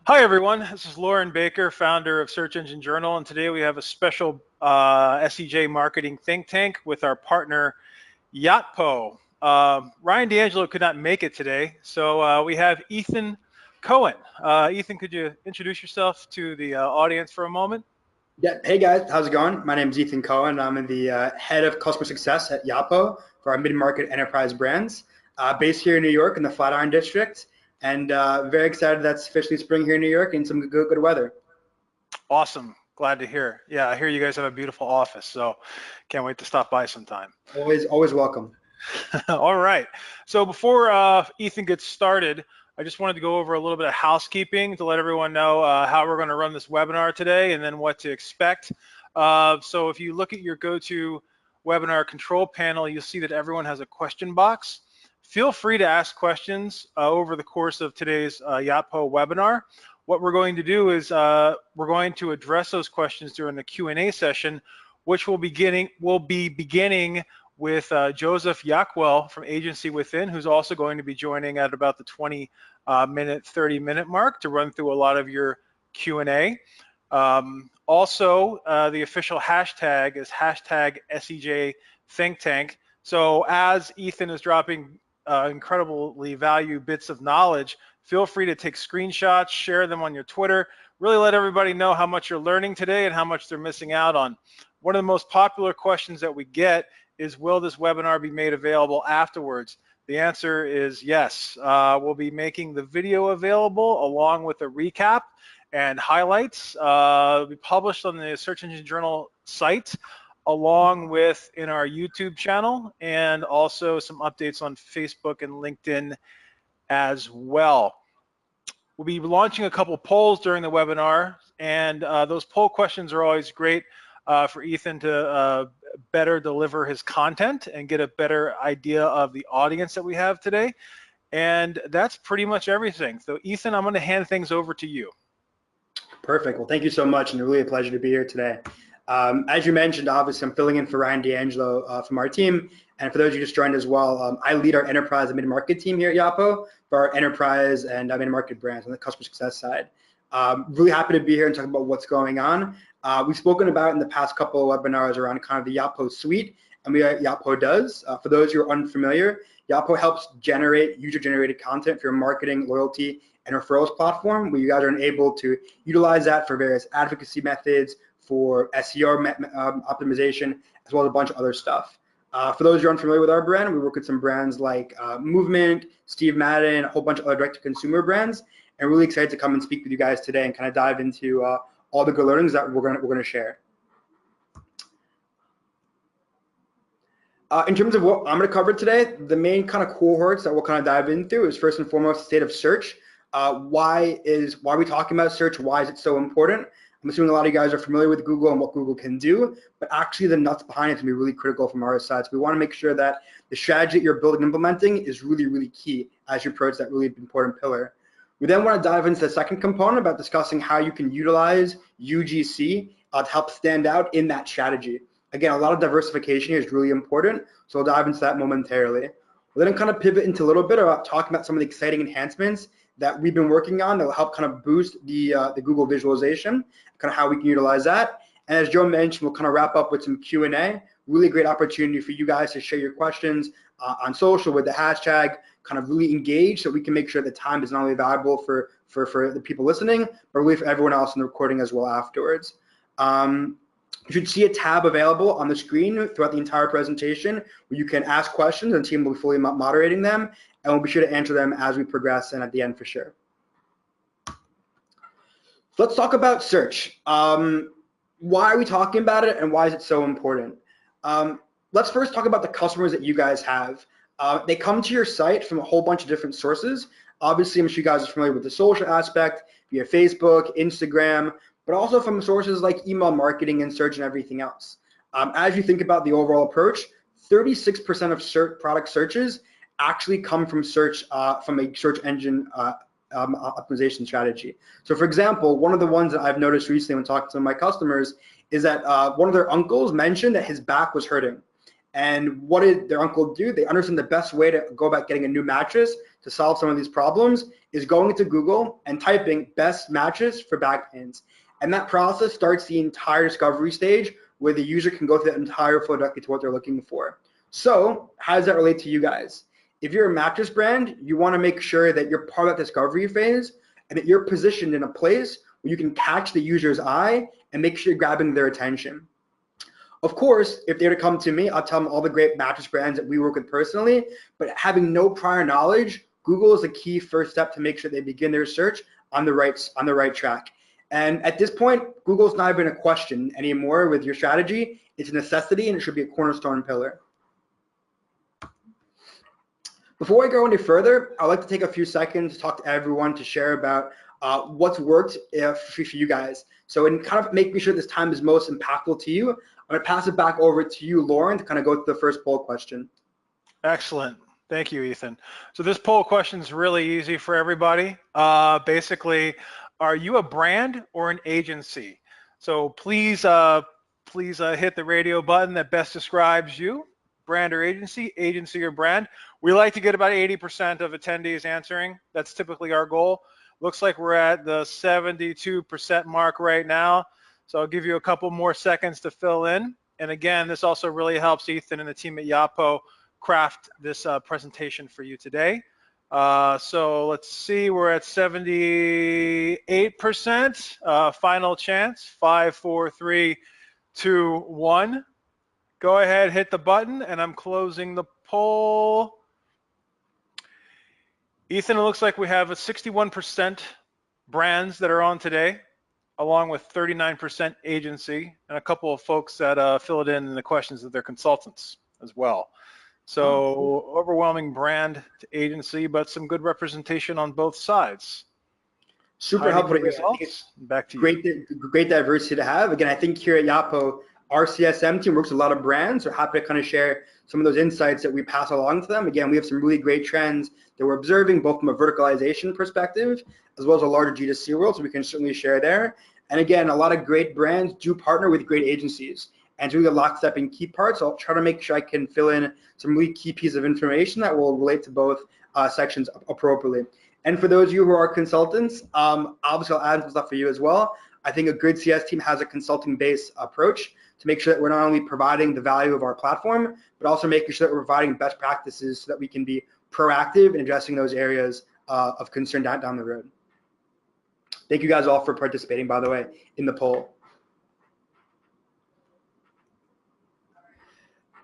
Hi everyone, this is Lauren Baker, founder of Search Engine Journal, and today we have a special SEJ marketing think tank with our partner Yacht. Ryan D'Angelo could not make it today, so we have Ethan Cohen. Ethan, could you introduce yourself to the audience for a moment? Yeah. Hey guys, how's it going? My name is Ethan Cohen. I'm the head of customer success at Yacht for our mid-market enterprise brands, based here in New York in the Flatiron District, and very excited that's officially spring here in New York and some good weather. Awesome, glad to hear. Yeah, I hear you guys have a beautiful office, so can't wait to stop by sometime. Always welcome. All right. So before Ethan gets started, I just wanted to go over a little bit of housekeeping to let everyone know how we're going to run this webinar today and then what to expect. So if you look at your go-to webinar control panel, you'll see that everyone has a question box. Feel free to ask questions over the course of today's Yotpo webinar. What we're going to do is we're going to address those questions during the Q&A session, which will be beginning with Joseph Rockwell from Agency Within, who's also going to be joining at about the 30-minute mark to run through a lot of your Q&A. Also, the official hashtag is hashtag SEJ Think Tank. So as Ethan is dropping incredibly valuable bits of knowledge, feel free to take screenshots, share them on your Twitter, really let everybody know how much you're learning today and how much they're missing out on. One of the most popular questions that we get is, will this webinar be made available afterwards? The answer is yes. We'll be making the video available along with a recap and highlights. It'll be published on the Search Engine Journal site, along with in our YouTube channel, and also some updates on Facebook and LinkedIn as well. We'll be launching a couple polls during the webinar, and those poll questions are always great for Ethan to better deliver his content and get a better idea of the audience that we have today. And that's pretty much everything. So Ethan, I'm going to hand things over to you. Perfect. Well, thank you so much, and really a pleasure to be here today. As you mentioned, obviously I'm filling in for Ryan D'Angelo from our team, and for those who just joined as well, I lead our enterprise and mid-market team here at Yapo for our enterprise and mid-market brands on the customer success side. Really happy to be here and talk about what's going on. We've spoken about in the past couple of webinars around kind of the Yapo suite and what Yapo does. For those who are unfamiliar, Yapo helps generate user-generated content for your marketing, loyalty, and referrals platform, where you guys are able to utilize that for various advocacy methods, for SEO optimization, as well as a bunch of other stuff. For those who are unfamiliar with our brand, we work with some brands like Movement, Steve Madden, a whole bunch of other direct-to-consumer brands, and really excited to come and speak with you guys today and kind of dive into all the good learnings that we're going to share. In terms of what I'm going to cover today, the main kind of cohorts that we'll kind of dive into is first and foremost state of search. Why are we talking about search? Why is it so important? I'm assuming a lot of you guys are familiar with Google and what Google can do, but actually the nuts behind it is going to be really critical from our side. So we want to make sure that the strategy that you're building and implementing is really, really key as you approach that really important pillar. We then want to dive into the second component about discussing how you can utilize UGC to help stand out in that strategy. Again, a lot of diversification here is really important, so we'll dive into that momentarily. We'll then kind of pivot into a little bit about talking about some of the exciting enhancements that we've been working on that will help kind of boost the Google visualization, kind of how we can utilize that. And as Joe mentioned, we'll kind of wrap up with some Q&A. Really great opportunity for you guys to share your questions on social with the hashtag, kind of really engage so we can make sure the time is not only valuable for the people listening, but really for everyone else in the recording as well afterwards. You should see a tab available on the screen throughout the entire presentation where you can ask questions and the team will be fully moderating them, and we'll be sure to answer them as we progress and at the end for sure. So let's talk about search. Why are we talking about it and why is it so important? Let's first talk about the customers that you guys have. They come to your site from a whole bunch of different sources. Obviously, I'm sure you guys are familiar with the social aspect via Facebook, Instagram, but also from sources like email marketing and search and everything else. As you think about the overall approach, 36% of product searches actually come from search from a search engine optimization strategy. So for example, one of the ones that I've noticed recently when talking to my customers is that one of their uncles mentioned that his back was hurting. And what did their uncle do? They understand the best way to go about getting a new mattress to solve some of these problems is going into Google and typing best mattress for back pains. And that process starts the entire discovery stage where the user can go through that entire flow directly to what they're looking for. So how does that relate to you guys? If you're a mattress brand, you want to make sure that you're part of that discovery phase and that you're positioned in a place where you can catch the user's eye and make sure you're grabbing their attention. Of course, if they were to come to me, I'll tell them all the great mattress brands that we work with personally, but having no prior knowledge, Google is a key first step to make sure they begin their search on the right track. And at this point, Google's not even a question anymore with your strategy. It's a necessity and it should be a cornerstone pillar. Before I go any further, I'd like to take a few seconds to talk to everyone to share about what's worked for you guys. So in kind of making sure this time is most impactful to you, I'm going to pass it back over to you, Lauren, to kind of go through the first poll question. Excellent. Thank you, Ethan. So this poll question is really easy for everybody. Basically, are you a brand or an agency? So please hit the radio button that best describes you, brand or agency, agency or brand. We like to get about 80% of attendees answering. That's typically our goal. Looks like we're at the 72% mark right now. So I'll give you a couple more seconds to fill in. And again, this also really helps Ethan and the team at Yapo craft this presentation for you today. So let's see, we're at 78%. Final chance, 5, 4, 3, 2, 1. Go ahead, hit the button, and I'm closing the poll. Ethan, it looks like we have a 61% brands that are on today, along with 39% agency, and a couple of folks that filled in the questions that they're consultants as well. So overwhelming brand to agency, but some good representation on both sides. Super helpful results. Back to you. Great diversity to have. Again, I think here at Yapo, our CSM team works with a lot of brands. We're happy to kind of share some of those insights that we pass along to them. Again, we have some really great trends that we're observing, both from a verticalization perspective, as well as a larger G2C world, so we can certainly share there. And again, a lot of great brands do partner with great agencies. And so we got lockstep in key parts. So I'll try to make sure I can fill in some really key pieces of information that will relate to both sections appropriately. And for those of you who are consultants, obviously I'll add some stuff for you as well. I think a good CS team has a consulting-based approach to make sure that we're not only providing the value of our platform, but also making sure that we're providing best practices so that we can be proactive in addressing those areas of concern down the road. Thank you guys all for participating, by the way, in the poll.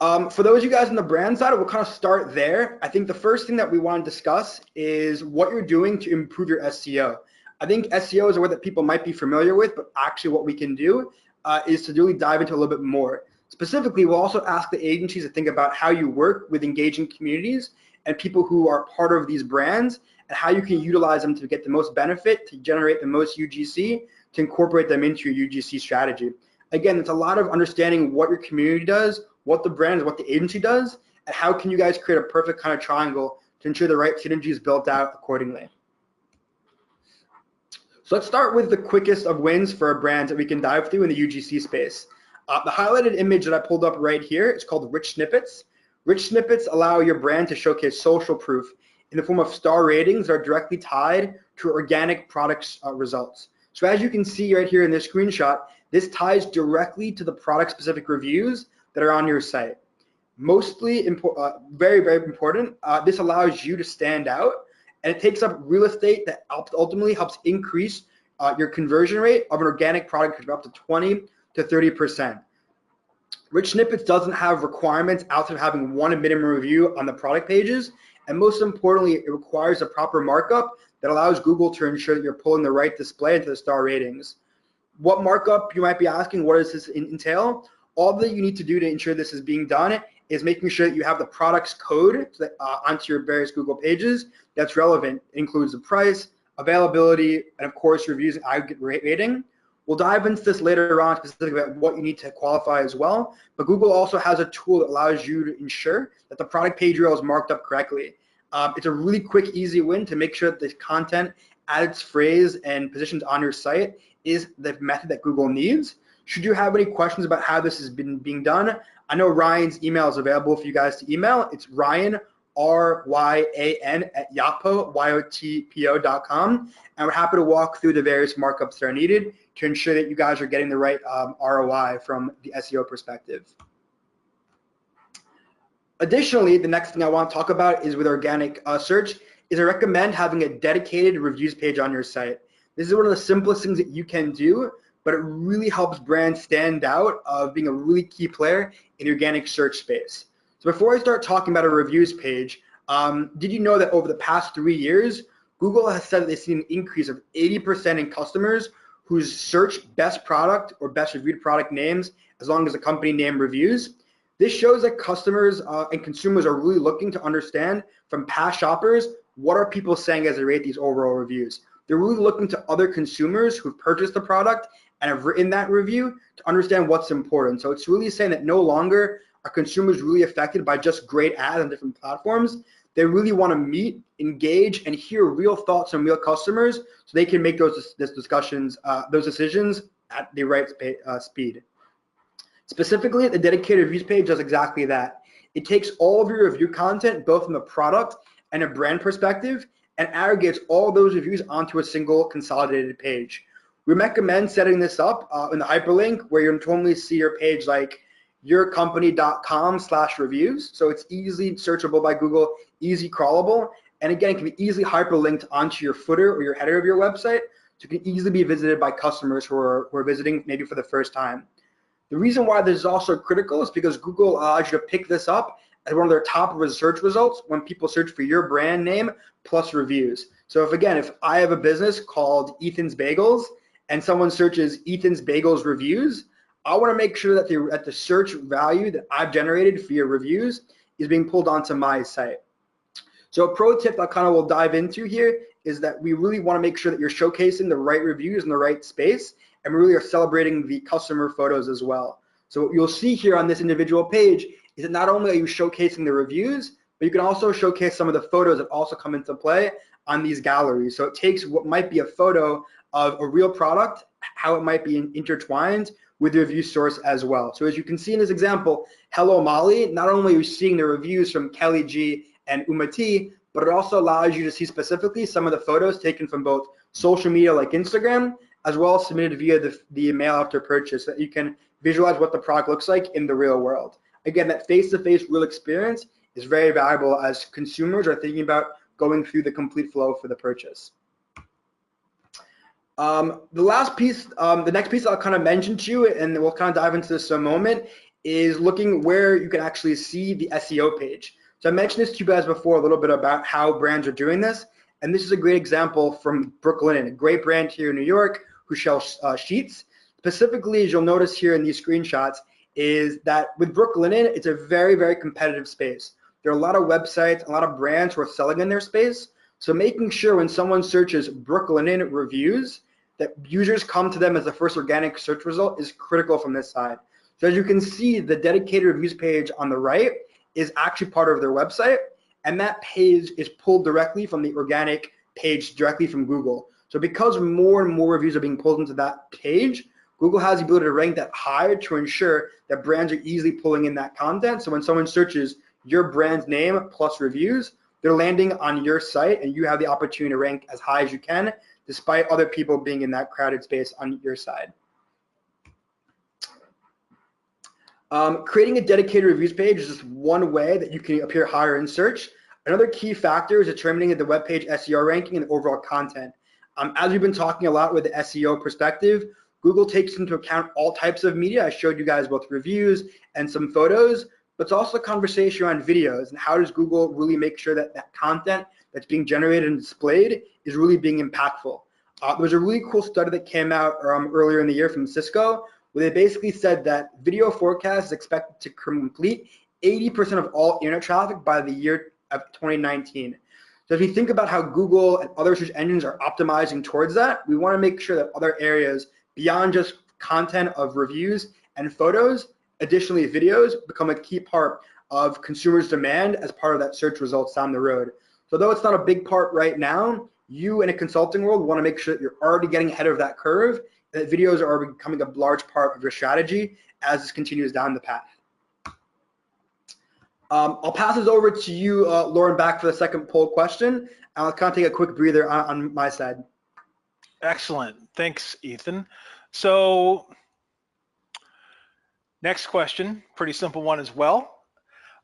For those of you guys on the brand side, we'll kind of start there. I think the first thing that we want to discuss is what you're doing to improve your SEO. I think SEO is a word that people might be familiar with, but actually what we can do is to really dive into a little bit more. Specifically, we'll also ask the agencies to think about how you work with engaging communities and people who are part of these brands and how you can utilize them to get the most benefit, to generate the most UGC, to incorporate them into your UGC strategy. Again, it's a lot of understanding what your community does, what the brand is, what the agency does, and how can you guys create a perfect kind of triangle to ensure the right synergy is built out accordingly. So let's start with the quickest of wins for our brands that we can dive through in the UGC space. The highlighted image that I pulled up right here is called Rich Snippets. Rich Snippets allow your brand to showcase social proof in the form of star ratings that are directly tied to organic products results. So as you can see right here in this screenshot, this ties directly to the product-specific reviews that are on your site. Mostly very, very important. This allows you to stand out, and it takes up real estate that ultimately helps increase your conversion rate of an organic product up to 20 to 30%. Rich Snippets doesn't have requirements outside of having one minimum review on the product pages, and most importantly, it requires a proper markup that allows Google to ensure that you're pulling the right display into the star ratings. What markup, you might be asking, what does this entail? All that you need to do to ensure this is being done is making sure that you have the product's code onto your various Google pages that's relevant. It includes the price, availability, and of course reviews and aggregate rating. We'll dive into this later on specifically about what you need to qualify as well, but Google also has a tool that allows you to ensure that the product page URL is marked up correctly. It's a really quick, easy win to make sure that the content at its phrase and positions on your site is the method that Google needs. Should you have any questions about how this has been being done, I know Ryan's email is available for you guys to email. It's Ryan, RYAN at yotpo.com. And we're happy to walk through the various markups that are needed to ensure that you guys are getting the right ROI from the SEO perspective. Additionally, the next thing I want to talk about is with organic search, is I recommend having a dedicated reviews page on your site. This is one of the simplest things that you can do, but it really helps brands stand out of being a really key player in the organic search space. So before I start talking about a reviews page, did you know that over the past 3 years, Google has said that they've seen an increase of 80% in customers who search best product or best reviewed product names as long as the company name reviews? This shows that customers and consumers are really looking to understand from past shoppers, what are people saying as they rate these overall reviews? They're really looking to other consumers who've purchased the product and have written that review to understand what's important. So it's really saying that no longer are consumers really affected by just great ads on different platforms. They really want to meet, engage, and hear real thoughts from real customers so they can make those decisions at the right speed. Specifically, the dedicated reviews page does exactly that. It takes all of your review content, both from a product and a brand perspective, and aggregates all those reviews onto a single consolidated page. We recommend setting this up in the hyperlink where you normally see your page like yourcompany.com/reviews. So it's easily searchable by Google, easy crawlable, and again, it can be easily hyperlinked onto your footer or your header of your website, so it can easily be visited by customers who are visiting maybe for the first time. The reason why this is also critical is because Google allows you to pick this up as one of their top search results when people search for your brand name plus reviews. So if I have a business called Ethan's Bagels and someone searches Ethan's Bagels reviews, I want to make sure that the search value that I've generated for your reviews is being pulled onto my site. So a pro tip that we'll dive into here is that we really want to make sure that you're showcasing the right reviews in the right space, and we really are celebrating the customer photos as well. So what you'll see here on this individual page is that not only are you showcasing the reviews, but you can also showcase some of the photos that also come into play on these galleries. So it takes what might be a photo of a real product, how it might be intertwined with the review source as well. So as you can see in this example, Hello Molly, not only are you seeing the reviews from Kelly G and Uma T, but it also allows you to see specifically some of the photos taken from both social media like Instagram, as well as submitted via the email after purchase, so that you can visualize what the product looks like in the real world. Again, that face-to-face real experience is very valuable as consumers are thinking about going through the complete flow for the purchase. The next piece I'll mention to you, and we'll dive into this in a moment, is looking where you can actually see the SEO page. So I mentioned this to you guys before a little bit about how brands are doing this, and this is a great example from Brooklinen, a great brand here in New York who sells sheets. Specifically, as you'll notice here in these screenshots, is that with Brooklinen, it's a very, very competitive space. There are a lot of websites, a lot of brands who are selling in their space. So making sure when someone searches Brooklinen reviews, that users come to them as the first organic search result is critical from this side. So as you can see, the dedicated reviews page on the right is actually part of their website, and that page is pulled directly from the organic page directly from Google. So because more and more reviews are being pulled into that page, Google has the ability to rank that higher to ensure that brands are easily pulling in that content. So when someone searches your brand's name plus reviews, they're landing on your site, and you have the opportunity to rank as high as you can, despite other people being in that crowded space on your side. Creating a dedicated reviews page is just one way that you can appear higher in search. Another key factor is determining the web page SEO ranking and overall content. As we've been talking a lot with the SEO perspective, Google takes into account all types of media. I showed you guys both reviews and some photos, but it's also a conversation around videos and how does Google really make sure that that content that's being generated and displayed is really being impactful. There was a really cool study that came out earlier in the year from Cisco, where they basically said that video forecast is expected to complete 80% of all internet traffic by the year of 2019. So if you think about how Google and other search engines are optimizing towards that, we want to make sure that other areas beyond just content of reviews and photos, additionally videos, become a key part of consumers' demand as part of that search results down the road. So though it's not a big part right now, you in a consulting world want to make sure that you're already getting ahead of that curve, that videos are becoming a large part of your strategy as this continues down the path. I'll pass this over to you, Lauren, back for the second poll question. I'll kind of take a quick breather on my side. Excellent. Thanks, Ethan. So next question, pretty simple one as well.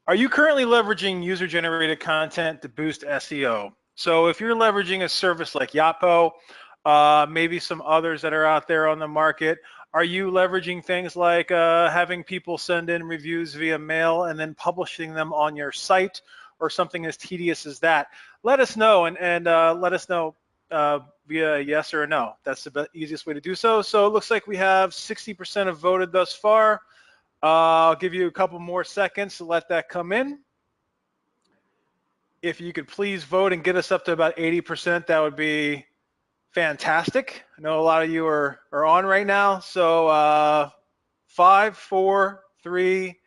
Are you currently leveraging user-generated content to boost SEO? So if you're leveraging a service like Yacht, maybe some others that are out there on the market, are you leveraging things like having people send in reviews via mail and then publishing them on your site, or something as tedious as that? Let us know, and let us know via a yes or a no. That's the easiest way to do so. So it looks like we have 60% have voted thus far. I'll give you a couple more seconds to let that come in. If you could please vote and get us up to about 80%, that would be fantastic. I know a lot of you are on right now. So 5, 4, 3,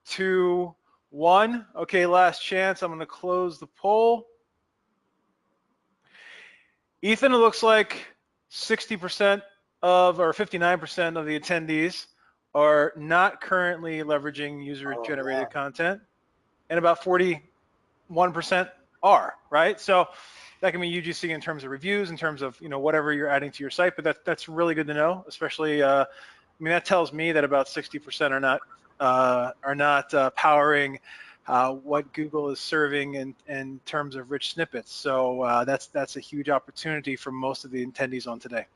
2, 1. Okay, last chance. I'm going to close the poll. Ethan, it looks like 60% of, or 59% of the attendees are not currently leveraging user-generated content, and about 41% are, right? So that can be UGC in terms of reviews, in terms of, you know, whatever you're adding to your site, but that's really good to know, especially, I mean, that tells me that about 60% are not powering what Google is serving in terms of rich snippets. So that's a huge opportunity for most of the attendees on today.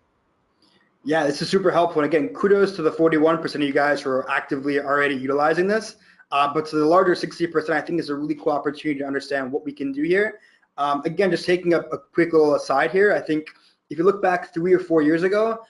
Yeah, this is super helpful. And again, kudos to the 41% of you guys who are actively already utilizing this. But to the larger 60%, I think is a really cool opportunity to understand what we can do here. Again, just taking a quick little aside here, I think if you look back 3 or 4 years ago,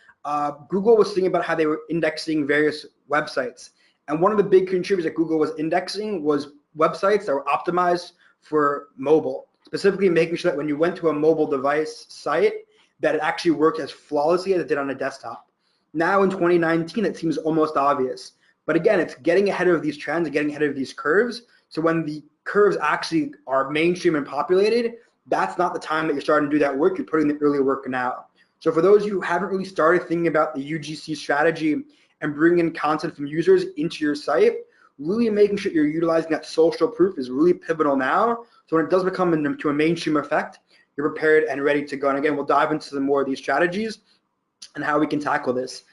Google was thinking about how they were indexing various websites. And one of the big contributors that Google was indexing was websites that were optimized for mobile, specifically making sure that when you went to a mobile device site, that it actually worked as flawlessly as it did on a desktop. Now in 2019, it seems almost obvious. But again, it's getting ahead of these trends and getting ahead of these curves. So when the curves actually are mainstream and populated, that's not the time that you're starting to do that work. You're putting the early work now. So for those of you who haven't really started thinking about the UGC strategy and bringing in content from users into your site, really making sure you're utilizing that social proof is really pivotal now. So when it does become into a mainstream effect, you're prepared and ready to go. And again, we'll dive into some more of these strategies and how we can tackle this.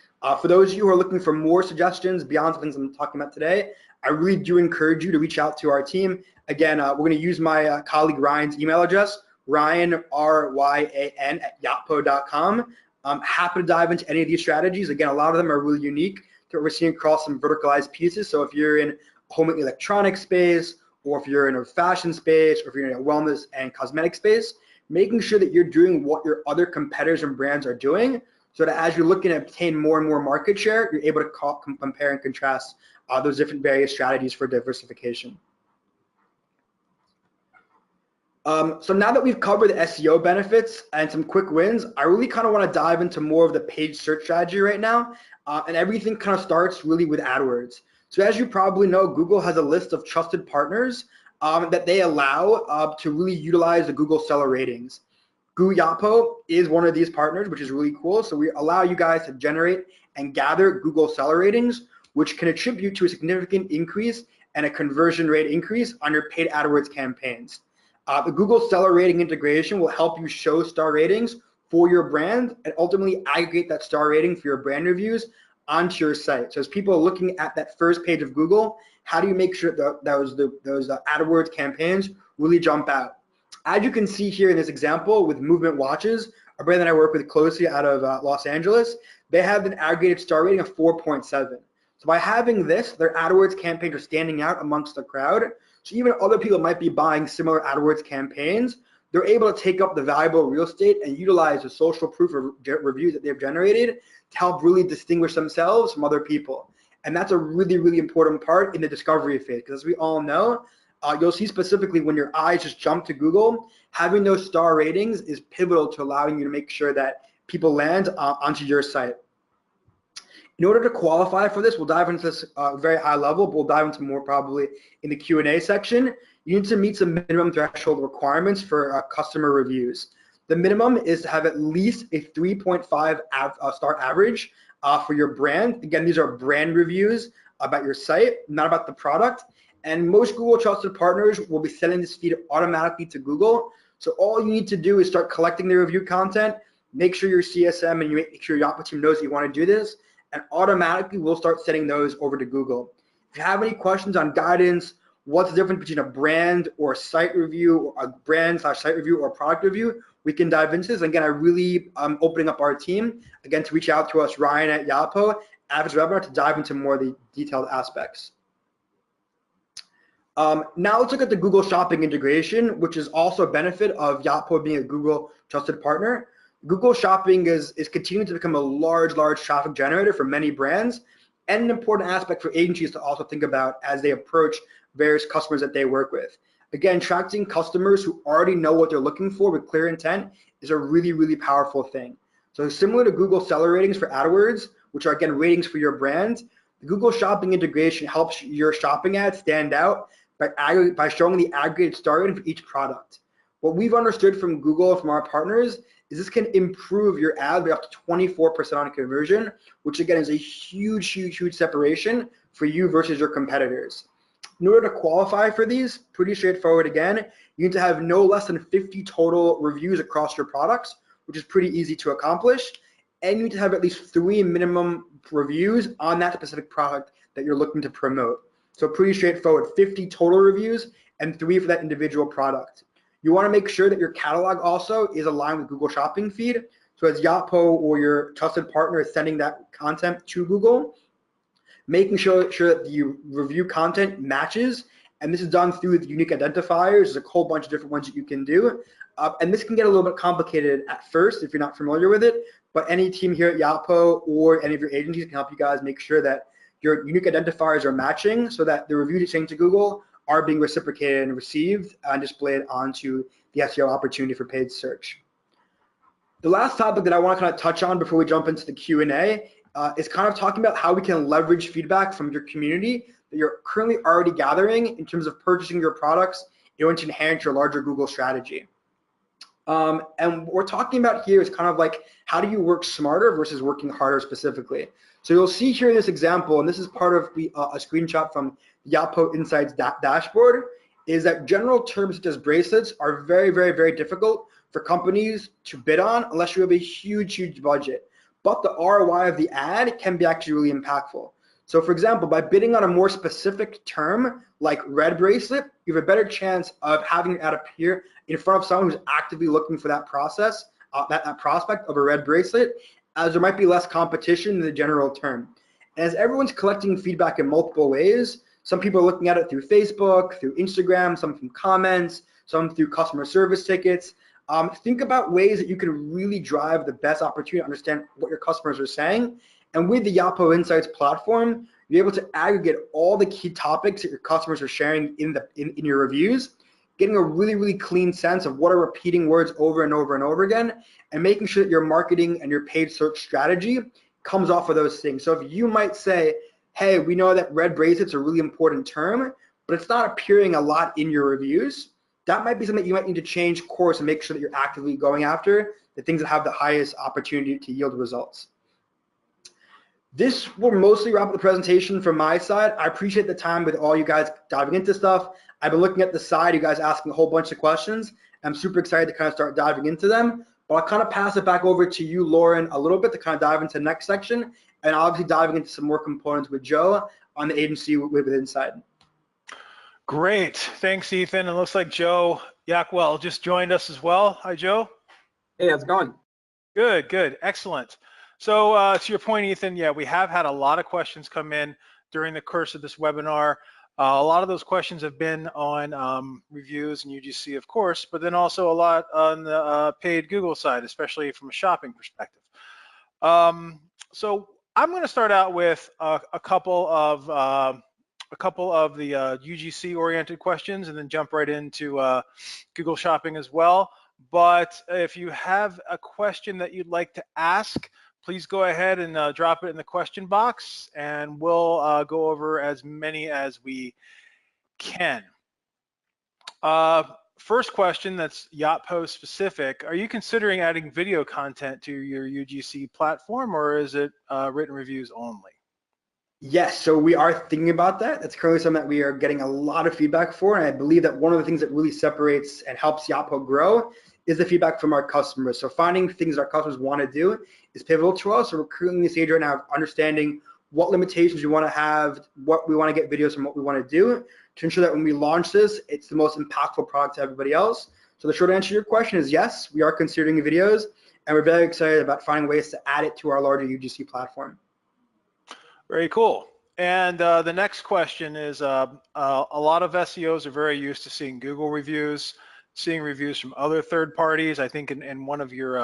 For those of you who are looking for more suggestions beyond the things I'm talking about today, I really do encourage you to reach out to our team. Again, we're going to use my colleague Ryan's email address, Ryan, R-Y-A-N, @yachtpo.com. I'm happy to dive into any of these strategies. Again, a lot of them are really unique that we're seeing across some verticalized pieces. So if you're in a home electronics space, or if you're in a fashion space, or if you're in a wellness and cosmetic space, making sure that you're doing what your other competitors and brands are doing, so that as you're looking to obtain more and more market share, you're able to compare and contrast those different various strategies for diversification. So now that we've covered the SEO benefits and some quick wins, I really kind of want to dive into more of the paid search strategy right now. And everything kind of starts really with AdWords. So as you probably know, Google has a list of trusted partners that they allow to really utilize the Google seller ratings. Yacht is one of these partners, which is really cool. So we allow you guys to generate and gather Google seller ratings, which can attribute to a significant increase and a conversion rate increase on your paid AdWords campaigns. The Google seller rating integration will help you show star ratings for your brand and ultimately aggregate that star rating for your brand reviews onto your site. So as people are looking at that first page of Google, how do you make sure that those AdWords campaigns really jump out? As you can see here in this example with Movement Watches, a brand that I work with closely out of Los Angeles, they have an aggregated star rating of 4.7. So by having this, their AdWords campaigns are standing out amongst the crowd. So even other people might be buying similar AdWords campaigns, they're able to take up the valuable real estate and utilize the social proof of reviews that they've generated to help really distinguish themselves from other people. And that's a really, really important part in the discovery phase, because as we all know, you'll see specifically when your eyes just jump to Google, having those star ratings is pivotal to allowing you to make sure that people land onto your site. In order to qualify for this, we'll dive into this very high level, but we'll dive into more probably in the Q&A section. You need to meet some minimum threshold requirements for customer reviews. The minimum is to have at least a 3.5 star average for your brand. Again, these are brand reviews about your site, not about the product. And most Google Trusted Partners will be sending this feed automatically to Google. So all you need to do is start collecting the review content, make sure your CSM and you make sure your Oppo team knows that you want to do this, and automatically we'll start sending those over to Google. If you have any questions on guidance, what's the difference between a brand or a site review, or a brand/site review or product review, we can dive into this. Again, I really am opening up our team, again, to reach out to us, Ryan at Yapo, after this webinar, to dive into more of the detailed aspects. Now let's look at the Google Shopping integration, which is also a benefit of Yapo being a Google trusted partner. Google Shopping is continuing to become a large traffic generator for many brands, and an important aspect for agencies to also think about as they approach various customers that they work with. Again, attracting customers who already know what they're looking for with clear intent is a really powerful thing. So similar to Google seller ratings for AdWords, which are again ratings for your brand, the Google Shopping integration helps your shopping ad stand out by showing the aggregated start rating for each product. What we've understood from Google and from our partners is this can improve your ad by up to 24% on conversion, which again is a huge separation for you versus your competitors. In order to qualify for these, pretty straightforward again, you need to have no less than 50 total reviews across your products, which is pretty easy to accomplish, and you need to have at least 3 minimum reviews on that specific product that you're looking to promote. So pretty straightforward, 50 total reviews and 3 for that individual product. You want to make sure that your catalog also is aligned with Google Shopping feed. So as Yapo or your trusted partner is sending that content to Google, making sure that the review content matches, and this is done through the unique identifiers. There's a whole bunch of different ones that you can do. And this can get a little bit complicated at first if you're not familiar with it, but any team here at Yapo or any of your agencies can help you guys make sure that your unique identifiers are matching so that the reviews you send to Google are being reciprocated and received and displayed onto the SEO opportunity for paid search. The last topic that I want to kind of touch on before we jump into the Q&A is kind of talking about how we can leverage feedback from your community that you're currently already gathering in terms of purchasing your products in order to enhance your larger Google strategy. And what we're talking about here is kind of like, how do you work smarter versus working harder specifically? So you'll see here in this example, and this is part of a screenshot from Yapo Insights dashboard, is that general terms such as bracelets are very difficult for companies to bid on unless you have a huge budget. But the ROI of the ad can be actually really impactful. So for example, by bidding on a more specific term like red bracelet, you have a better chance of having your ad appear in front of someone who's actively looking for that process, that prospect of a red bracelet, as there might be less competition in the general term. And as everyone's collecting feedback in multiple ways, some people are looking at it through Facebook, through Instagram, some from comments, some through customer service tickets. Think about ways that you can really drive the best opportunity to understand what your customers are saying. And with the Yapo Insights platform, you're able to aggregate all the key topics that your customers are sharing in your reviews, getting a really clean sense of what are repeating words over and over again, and making sure that your marketing and your paid search strategy comes off of those things. So if you might say, hey, we know that red bracelets are a really important term, but it's not appearing a lot in your reviews, that might be something that you might need to change course and make sure that you're actively going after the things that have the highest opportunity to yield results. This will mostly wrap up the presentation from my side. I appreciate the time with all you guys diving into stuff. I've been looking at the side, you guys asking a whole bunch of questions. I'm super excited to kind of start diving into them, but I'll kind of pass it back over to you, Lauren, a little bit to kind of dive into the next section, and obviously diving into some more components with Joe on the agency with Inside. Great, thanks, Ethan. It looks like Joe Rockwell just joined us as well. Hi, Joe. Hey, how's it going? Good, excellent. So to your point, Ethan, yeah, we have had a lot of questions come in during the course of this webinar. A lot of those questions have been on reviews and UGC, of course, but then also a lot on the paid Google side, especially from a shopping perspective. So I'm going to start out with a couple of the UGC-oriented questions, and then jump right into Google Shopping as well. But if you have a question that you'd like to ask, please go ahead and drop it in the question box, and we'll go over as many as we can. First question that's Yacht specific. Are you considering adding video content to your UGC platform, or is it written reviews only? Yes, so we are thinking about that. That's currently something that we are getting a lot of feedback for, and I believe that one of the things that really separates and helps Yapo grow is the feedback from our customers. So finding things our customers want to do is pivotal to us. So we're currently in the stage right now of understanding what limitations we want to have, what we want to get videos from, what we want to do to ensure that when we launch this, it's the most impactful product to everybody else. So the short answer to your question is yes, we are considering videos, and we're very excited about finding ways to add it to our larger UGC platform. Very cool. And the next question is, a lot of SEOs are very used to seeing Google reviews, seeing reviews from other third parties. I think in one of your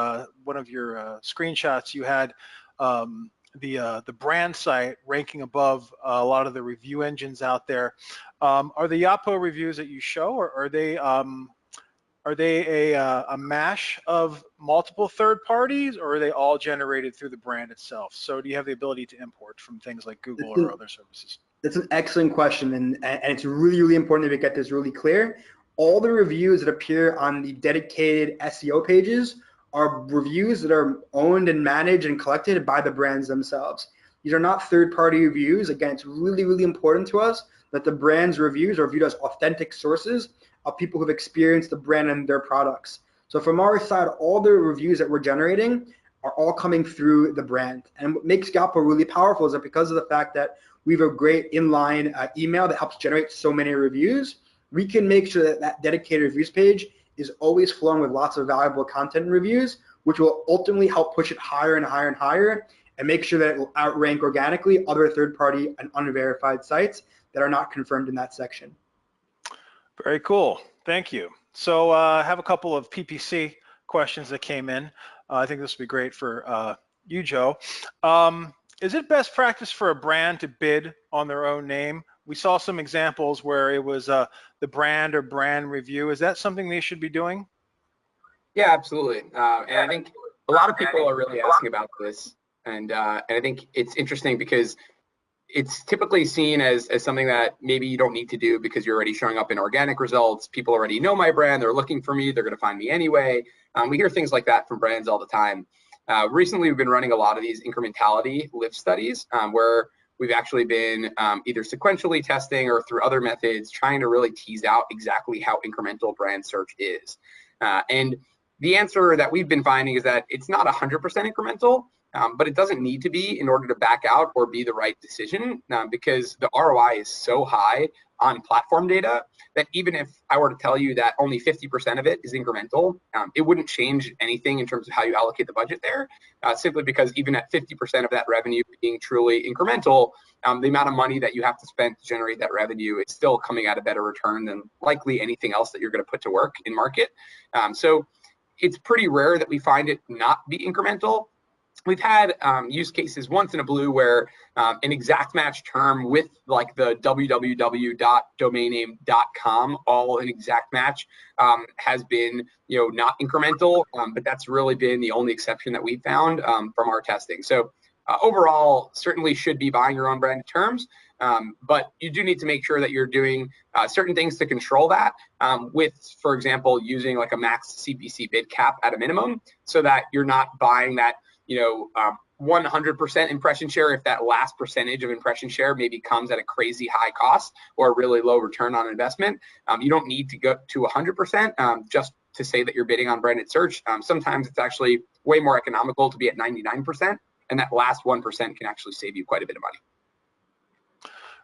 screenshots you had the brand site ranking above a lot of the review engines out there. Are the Yapo reviews that you show, or are they a mash of multiple third parties, or are they all generated through the brand itself? So do you have the ability to import from things like Google or other services? That's an excellent question, and it's really, really important that we get this really clear. All the reviews that appear on the dedicated SEO pages are reviews that are owned and managed and collected by the brands themselves. These are not third-party reviews. Again, it's really, really important to us that the brand's reviews are viewed as authentic sources of people who've experienced the brand and their products. So from our side, all the reviews that we're generating are all coming through the brand. And what makes Yapo really powerful is that because of the fact that we have a great inline email that helps generate so many reviews, we can make sure that that dedicated reviews page is always flowing with lots of valuable content and reviews, which will ultimately help push it higher and higher and higher and make sure that it will outrank organically other third-party and unverified sites that are not confirmed in that section. Very cool. Thank you. So I have a couple of PPC questions that came in. I think this would be great for you, Joe. Is it best practice for a brand to bid on their own name? We saw some examples where it was the brand or brand review. Is that something they should be doing? Yeah, absolutely. And I think a lot of people are really asking about this. And I think it's interesting because it's typically seen as something that maybe you don't need to do because you're already showing up in organic results. People already know my brand. They're looking for me. They're going to find me anyway. We hear things like that from brands all the time. Recently, we've been running a lot of these incrementality lift studies where we've actually been either sequentially testing or through other methods trying to really tease out exactly how incremental brand search is. And the answer that we've been finding is that it's not 100% incremental, but it doesn't need to be in order to back out or be the right decision because the ROI is so high on platform data that even if I were to tell you that only 50% of it is incremental, it wouldn't change anything in terms of how you allocate the budget there, simply because even at 50% of that revenue being truly incremental, the amount of money that you have to spend to generate that revenue, it's still coming at a better return than likely anything else that you're going to put to work in market. So it's pretty rare that we find it not be incremental. We've had use cases once in a blue where an exact match term with like the www.domainname.com, all an exact match, has been not incremental, but that's really been the only exception that we've found from our testing. So overall, certainly should be buying your own branded terms, but you do need to make sure that you're doing certain things to control that with, for example, using like a max CPC bid cap at a minimum so that you're not buying that 100% impression share if that last percentage of impression share maybe comes at a crazy high cost or a really low return on investment. You don't need to go to 100% just to say that you're bidding on branded search. Sometimes it's actually way more economical to be at 99%, and that last 1% can actually save you quite a bit of money.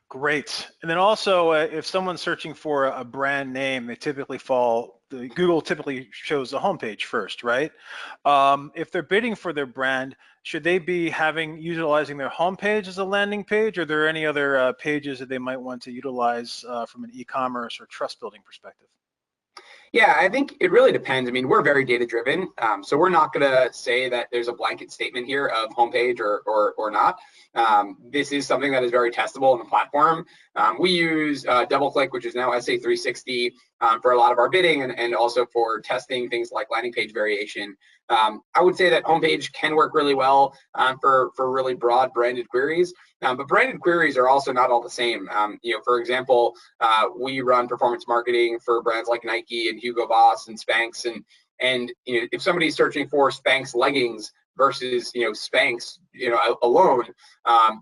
Great. And then also, if someone's searching for a brand name, they typically Google typically shows the homepage first, right? If they're bidding for their brand, should they be utilizing their homepage as a landing page, or are there any other pages that they might want to utilize from an e-commerce or trust building perspective? Yeah, I think it really depends. I mean, we're very data driven, so we're not going to say that there's a blanket statement here of homepage or not. This is something that is very testable in the platform. We use DoubleClick, which is now SA360, for a lot of our bidding and also for testing things like landing page variation. I would say that homepage can work really well for really broad branded queries, but branded queries are also not all the same. For example, we run performance marketing for brands like Nike and Hugo Boss and Spanx, and if somebody's searching for Spanx leggings, versus, Spanx, alone,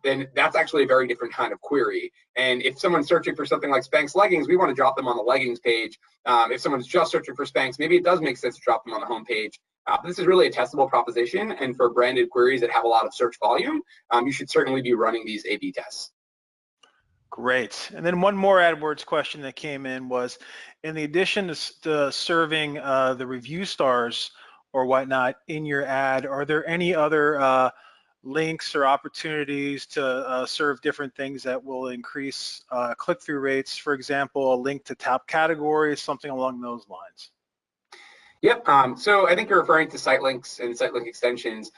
then that's actually a very different kind of query. And if someone's searching for something like Spanx leggings, we want to drop them on the leggings page. If someone's just searching for Spanx, maybe it does make sense to drop them on the home page. This is really a testable proposition, and for branded queries that have a lot of search volume, you should certainly be running these A/B tests. Great. And then one more AdWords question that came in was, in the addition to serving the review stars or whatnot in your ad, are there any other links or opportunities to serve different things that will increase click-through rates? For example, a link to top categories, something along those lines. Yep. So I think you're referring to site links and site link extensions,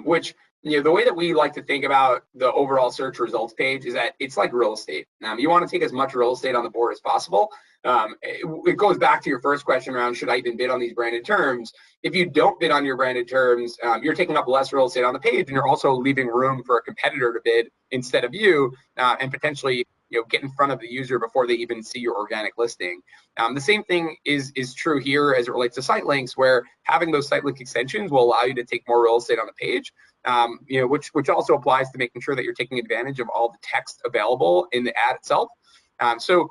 which, the way that we like to think about the overall search results page is that it's like real estate. You want to take as much real estate on the board as possible. It goes back to your first question around, should I even bid on these branded terms? If you don't bid on your branded terms, you're taking up less real estate on the page, and you're also leaving room for a competitor to bid instead of you, and potentially get in front of the user before they even see your organic listing. The same thing is true here as it relates to site links, where having those site link extensions will allow you to take more real estate on the page, which also applies to making sure that you're taking advantage of all the text available in the ad itself. So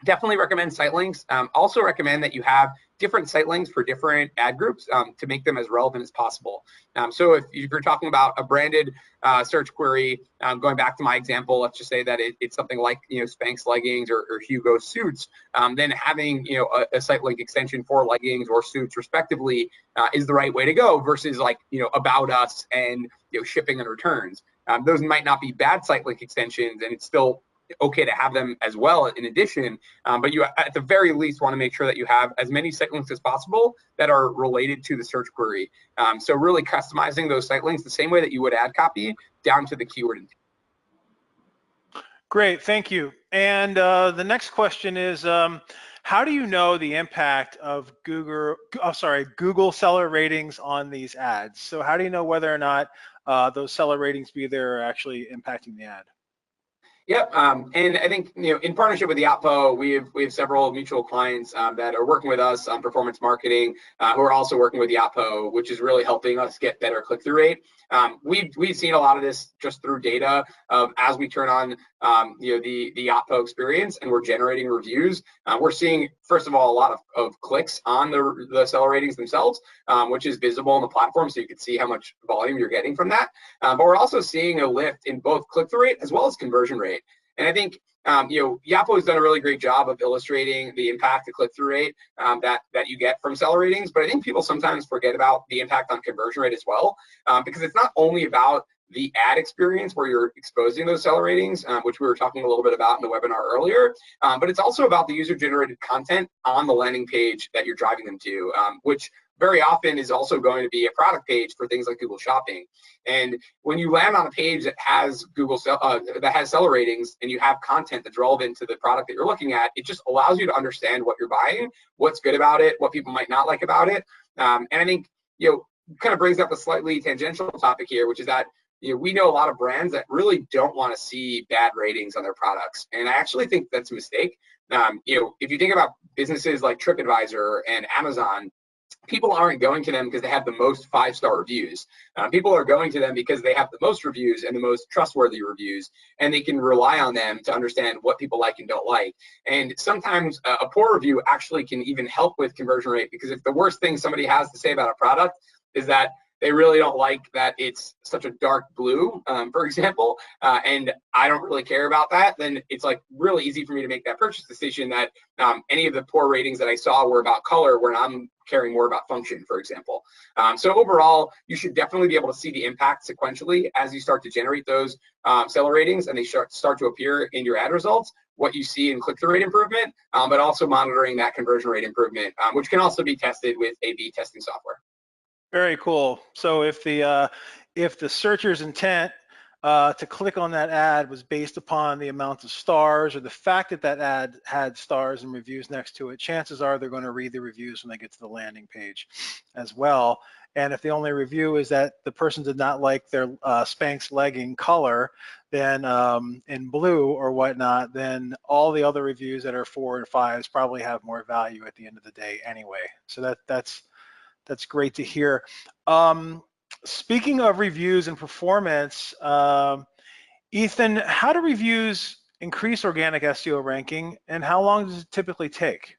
definitely recommend site links. Also recommend that you have different site links for different ad groups to make them as relevant as possible. So if you're talking about a branded search query, going back to my example, let's just say that it's something like Spanx leggings or Hugo suits, then having a site link extension for leggings or suits respectively is the right way to go, versus like about us and shipping and returns. Those might not be bad site link extensions, and it's still okay to have them as well in addition, but you at the very least want to make sure that you have as many site links as possible that are related to the search query. So really customizing those site links the same way that you would ad copy down to the keyword. Great, thank you. And the next question is, how do you know the impact of Google seller ratings on these ads? So how do you know whether or not those seller ratings are actually impacting the ad? Yep, and I think in partnership with the Oppo, we have several mutual clients that are working with us on performance marketing, who are also working with the Oppo, which is really helping us get better click-through rate. We've seen a lot of this just through data of as we turn on the Oppo experience and we're generating reviews. We're seeing, first of all, a lot of clicks on the seller ratings themselves, which is visible on the platform, so you can see how much volume you're getting from that. But we're also seeing a lift in both click-through rate as well as conversion rate. And I think Yappo has done a really great job of illustrating the impact of click-through rate that you get from seller ratings. But I think people sometimes forget about the impact on conversion rate as well, because it's not only about the ad experience where you're exposing those seller ratings, which we were talking a little bit about in the webinar earlier, but it's also about the user-generated content on the landing page that you're driving them to, which very often is also going to be a product page for things like Google Shopping. And when you land on a page that has that has seller ratings and you have content that's relevant to the product that you're looking at, it just allows you to understand what you're buying, what's good about it, what people might not like about it. And I think kind of brings up a slightly tangential topic here, which is that we know a lot of brands that really don't want to see bad ratings on their products, and I actually think that's a mistake. If you think about businesses like TripAdvisor and Amazon, people aren't going to them because they have the most 5-star reviews. People are going to them because they have the most reviews and the most trustworthy reviews, and they can rely on them to understand what people like and don't like. And sometimes a poor review actually can even help with conversion rate, because if the worst thing somebody has to say about a product is that they really don't like that it's such a dark blue, for example, and I don't really care about that, then it's like really easy for me to make that purchase decision that any of the poor ratings that I saw were about color, where I'm caring more about function, for example. So overall, you should definitely be able to see the impact sequentially as you start to generate those seller ratings and they start to appear in your ad results, what you see in click-through rate improvement, but also monitoring that conversion rate improvement, which can also be tested with A/B testing software. Very cool. So if the searcher's intent to click on that ad was based upon the amount of stars or the fact that that ad had stars and reviews next to it, chances are they're going to read the reviews when they get to the landing page as well. And if the only review is that the person did not like their Spanx legging color, then in blue or whatnot, then all the other reviews that are 4 and 5s probably have more value at the end of the day anyway. So that's great to hear. Speaking of reviews and performance, Ethan, how do reviews increase organic SEO ranking, and how long does it typically take?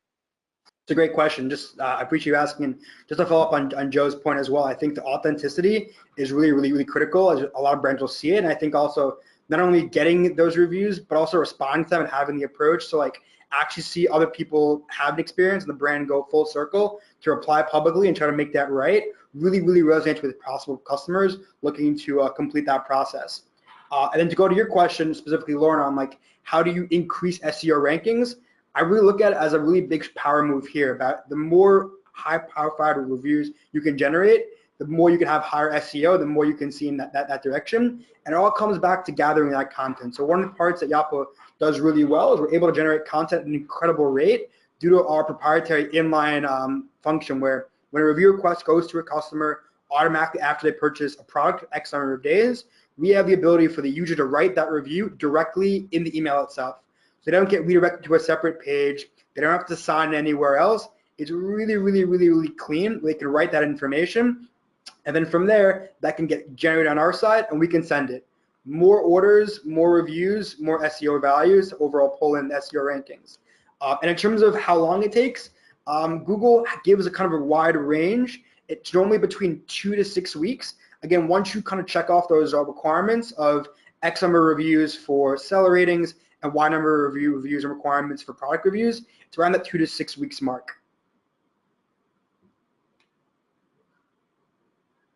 It's a great question. Just I appreciate you asking. And just to follow up on Joe's point as well, I think the authenticity is really critical, as a lot of brands will see it. And I think also not only getting those reviews, but also responding to them and having the approach. So like actually see other people have an experience and the brand go full circle to reply publicly and try to make that right. Really resonates with possible customers looking to complete that process. And then to go to your question specifically, Lauren, on like how do you increase SEO rankings? I really look at it as a really big power move here. About the more high profile reviews you can generate, the more you can have higher SEO, the more you can see in that direction. And it all comes back to gathering that content. So one of the parts that Yacht does really well is we're able to generate content at an incredible rate due to our proprietary inline function, where when a review request goes to a customer automatically after they purchase a product X number of days, we have the ability for the user to write that review directly in the email itself. So they don't get redirected to a separate page. They don't have to sign anywhere else. It's really clean. They can write that information. And then from there, that can get generated on our side and we can send it. More orders, more reviews, more SEO values, overall pull in SEO rankings. And in terms of how long it takes, Google gives a kind of a wide range. It's normally between 2 to 6 weeks. Again, once you kind of check off those requirements of X number of reviews for seller ratings and Y number of reviews and requirements for product reviews, it's around that 2 to 6 weeks mark.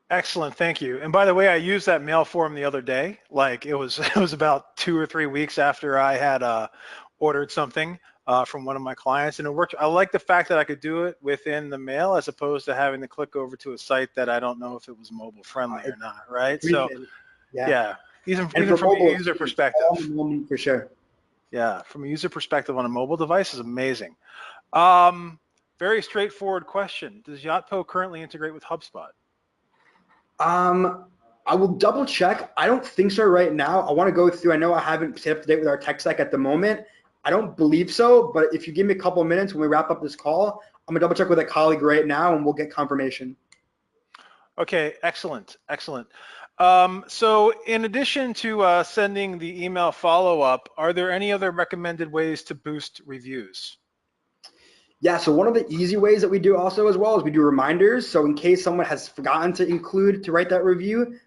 Excellent, thank you. And by the way, I used that mail form the other day. Like it was about 2 or 3 weeks after I had ordered something from one of my clients, and it worked. I like the fact that I could do it within the mail as opposed to having to click over to a site that I don't know if it was mobile friendly or not, right? So yeah, even from a user perspective. For sure. Yeah, from a user perspective on a mobile device is amazing. Very straightforward question. Does Yotpo currently integrate with HubSpot? I will double check. I don't think so right now. I want to go through. I know I haven't stayed up to date with our tech stack at the moment. I don't believe so, but if you give me a couple of minutes when we wrap up this call, I'm gonna double check with a colleague right now and we'll get confirmation. Okay, excellent. So in addition to sending the email follow-up, are there any other recommended ways to boost reviews? Yeah, so one of the easy ways that we do also as well is we do reminders. So in case someone has forgotten to write that review,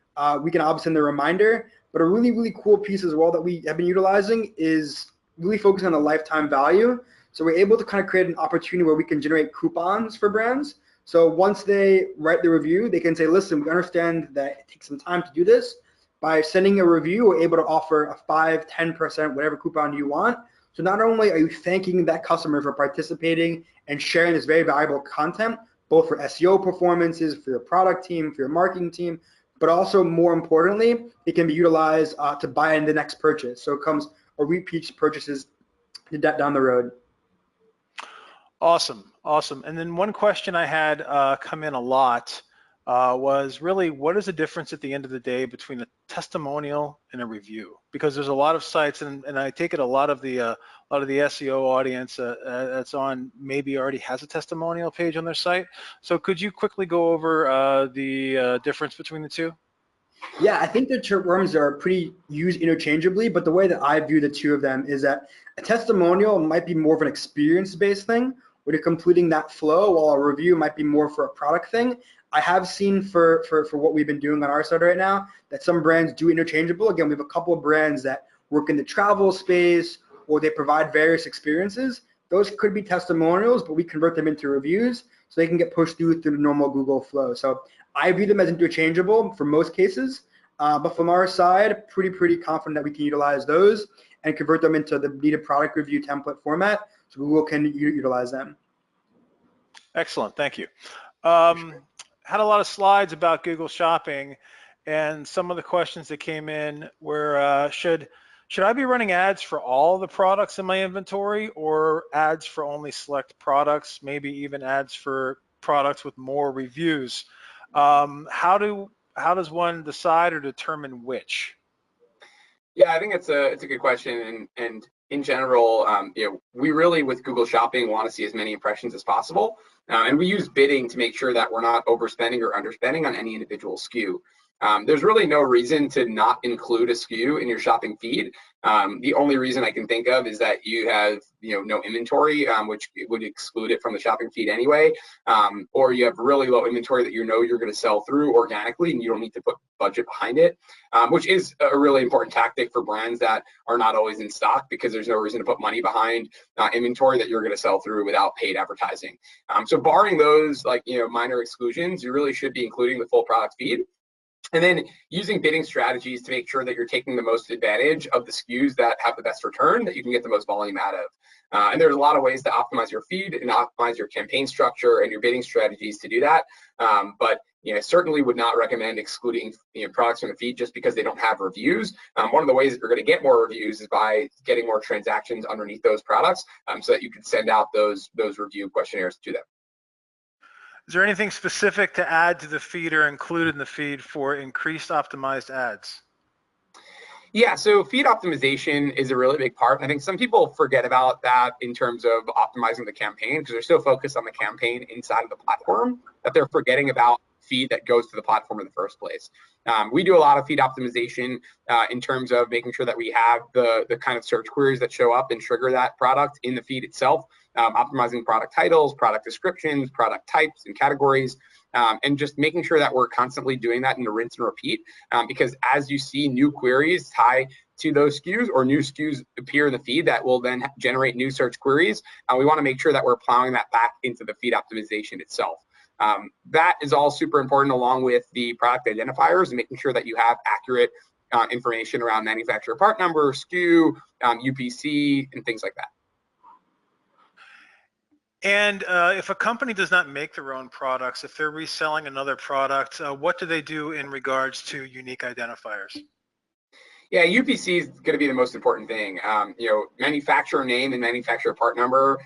we can obviously send the reminder. But a really cool piece as well that we have been utilizing is really focusing on the lifetime value. So we're able to kind of create an opportunity where we can generate coupons for brands. So once they write the review, they can say, listen, we understand that it takes some time to do this. By sending a review, we're able to offer a 5, 10%, whatever coupon you want. So not only are you thanking that customer for participating and sharing this very valuable content, both for SEO performances, for your product team, for your marketing team, but also more importantly, it can be utilized to buy in the next purchase. So it comes a repeat purchases down the road. Awesome. And then one question I had come in a lot was really, what is the difference at the end of the day between a testimonial and a review? Because there's a lot of sites, and I take it a lot of the SEO audience that's on maybe already has a testimonial page on their site. So could you quickly go over the difference between the two? Yeah, I think the terms are pretty used interchangeably, but the way that I view the two of them is that a testimonial might be more of an experience-based thing, where you're completing that flow, while a review might be more for a product thing. I have seen for what we've been doing on our side right now that some brands do interchangeable. Again, we have a couple of brands that work in the travel space or they provide various experiences. Those could be testimonials, but we convert them into reviews so they can get pushed through the normal Google flow. So I view them as interchangeable for most cases, but from our side, pretty confident that we can utilize those and convert them into the needed product review template format so Google can utilize them. Excellent, thank you. Had a lot of slides about Google Shopping, and some of the questions that came in were, should I be running ads for all the products in my inventory, or ads for only select products, maybe even ads for products with more reviews? How does one decide or determine which? Yeah, I think it's a good question, and in general, we really with Google Shopping want to see as many impressions as possible, and we use bidding to make sure that we're not overspending or underspending on any individual SKU. There's really no reason to not include a SKU in your shopping feed. The only reason I can think of is that you have no inventory, which would exclude it from the shopping feed anyway, or you have really low inventory that you're going to sell through organically and you don't need to put budget behind it, which is a really important tactic for brands that are not always in stock, because there's no reason to put money behind inventory that you're going to sell through without paid advertising. So barring those minor exclusions, you really should be including the full product feed. And then using bidding strategies to make sure that you're taking the most advantage of the SKUs that have the best return, that you can get the most volume out of. And there's a lot of ways to optimize your feed and optimize your campaign structure and your bidding strategies to do that. But certainly would not recommend excluding products from the feed just because they don't have reviews. One of the ways that you're going to get more reviews is by getting more transactions underneath those products, so that you can send out those review questionnaires to them. Is there anything specific to add to the feed or include in the feed for increased optimized ads? Yeah, so feed optimization is a really big part. I think some people forget about that in terms of optimizing the campaign, because they're so focused on the campaign inside of the platform that they're forgetting about feed that goes to the platform in the first place. We do a lot of feed optimization in terms of making sure that we have the kind of search queries that show up and trigger that product in the feed itself, optimizing product titles, product descriptions, product types and categories, and just making sure that we're constantly doing that in a rinse and repeat, because as you see new queries tie to those SKUs or new SKUs appear in the feed that will then generate new search queries, we want to make sure that we're plowing that back into the feed optimization itself. That is all super important, along with the product identifiers and making sure that you have accurate information around manufacturer part number, SKU, UPC, and things like that. And if a company does not make their own products, if they're reselling another product, what do they do in regards to unique identifiers? Yeah, UPC is going to be the most important thing. Manufacturer name and manufacturer part number